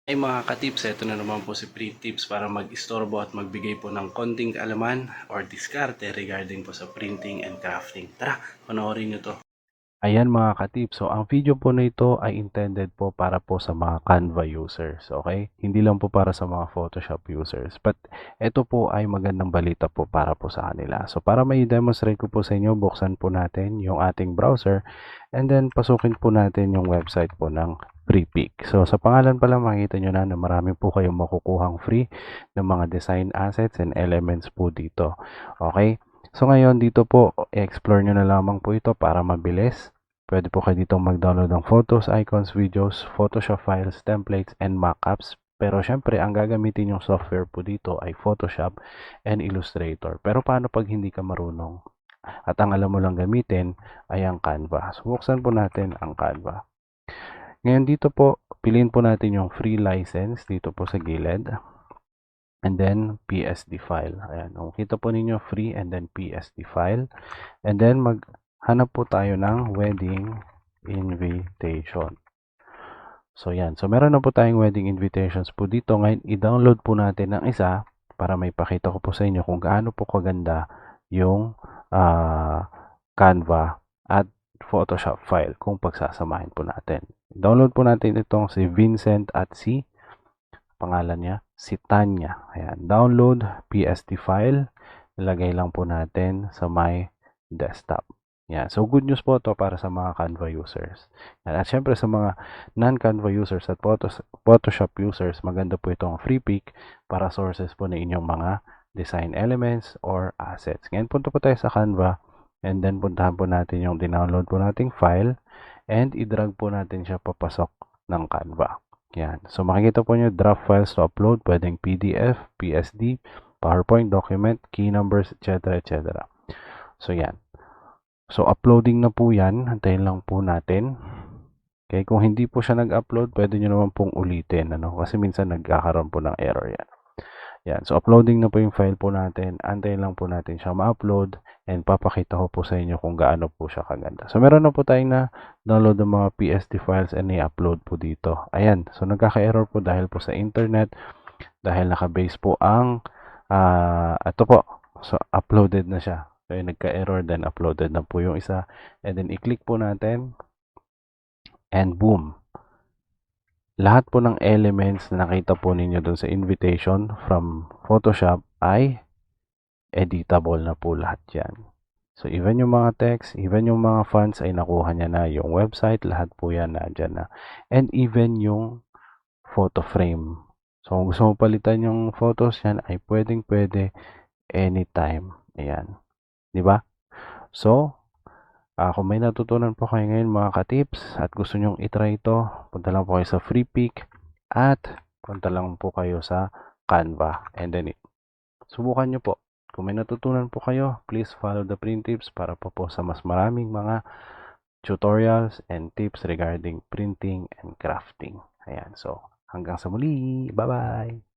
Ay mga ka-tips, ito na naman po si Print Tips para mag-istorbo at magbigay po ng konting kaalaman or diskarte regarding po sa printing and crafting. Tara, panoorin nyo to. Ayan mga ka-tips, so ang video po na ito ay intended po para po sa mga Canva users, okay? Hindi lang po para sa mga Photoshop users. But ito po ay magandang balita po para po sa kanila. So para may demonstrate ko po sa inyo, buksan po natin yung ating browser and then pasukin po natin yung website po ng Freepik. So sa pangalan pa lang makikita nyo na marami po kayong makukuhang free ng mga design assets and elements po dito. Okay? So ngayon dito po, i-explore nyo na lamang po ito para mabilis. Pwede po kayo dito mag-download ng photos, icons, videos, Photoshop files, templates, and mockups. Pero syempre, ang gagamitin yung software po dito ay Photoshop and Illustrator. Pero paano pag hindi ka marunong? At ang alam mo lang gamitin ay ang Canva. So buksan po natin ang Canva. Ngayon dito po, piliin po natin yung free license dito po sa gilid. And then PSD file. Ayan, kita po ninyo free and then PSD file. And then maghanap po tayo ng wedding invitation. So yan. So meron na po tayong wedding invitations po dito. Ngayon i-download po natin ang isa para may pakita ko po sa inyo kung gaano po kaganda yung Canva at Photoshop file kung pagsasamahin po natin. Download po natin itong si Vincent at si pangalan niya, si Tanya. Ayan, download PSD file. Ilagay lang po natin sa my desktop. Yan. So, good news po to para sa mga Canva users. Yan. At syempre sa mga non-Canva users at Photoshop users, maganda po itong Freepik para sources po na inyong mga design elements or assets. Ngayon, punta po tayo sa Canva and then puntahan po natin yung dinownload po nating file and i-drag po natin siya papasok ng Canva. Yan. So, makikita po nyo draft files to upload. Pwedeng PDF, PSD, PowerPoint document, key numbers, etc. etc. So, yan. So, uploading na po yan. Antayin lang po natin. Okay, kung hindi po siya nag-upload, pwede nyo naman pong ulitin. Kasi minsan nagkakaroon po ng error yan. Yan. So, uploading na po yung file po natin. Antayin lang po natin siya ma-upload and papakita ko po sa inyo kung gaano po siya kaganda. So, meron na po tayong na download ng mga PSD files and i-upload po dito. Ayan. So, nagkaka-error po dahil po sa internet. Dahil naka-base po ang ito po. So, uploaded na siya. So, nagka-error then uploaded na po yung isa. And then, i-click po natin. And boom. Lahat po ng elements na nakita po ninyo doon sa invitation from Photoshop ay editable na po lahat yan. So, even yung mga text, even yung mga fonts ay nakuha niya na. Yung website, lahat po yan nandyan na. And even yung photo frame. So, kung gusto mo palitan yung photos yan, ay pwedeng-pwede anytime. Ayan. Diba? So, kung may natutunan po kayo ngayon mga ka-tips at gusto nyong itry ito, punta lang po kayo sa Freepik at punta lang po kayo sa Canva. And then, subukan nyo po. Kung may natutunan po kayo, please follow the Print Tips para po sa mas maraming mga tutorials and tips regarding printing and crafting. Ayan. So, hanggang sa muli. Bye-bye!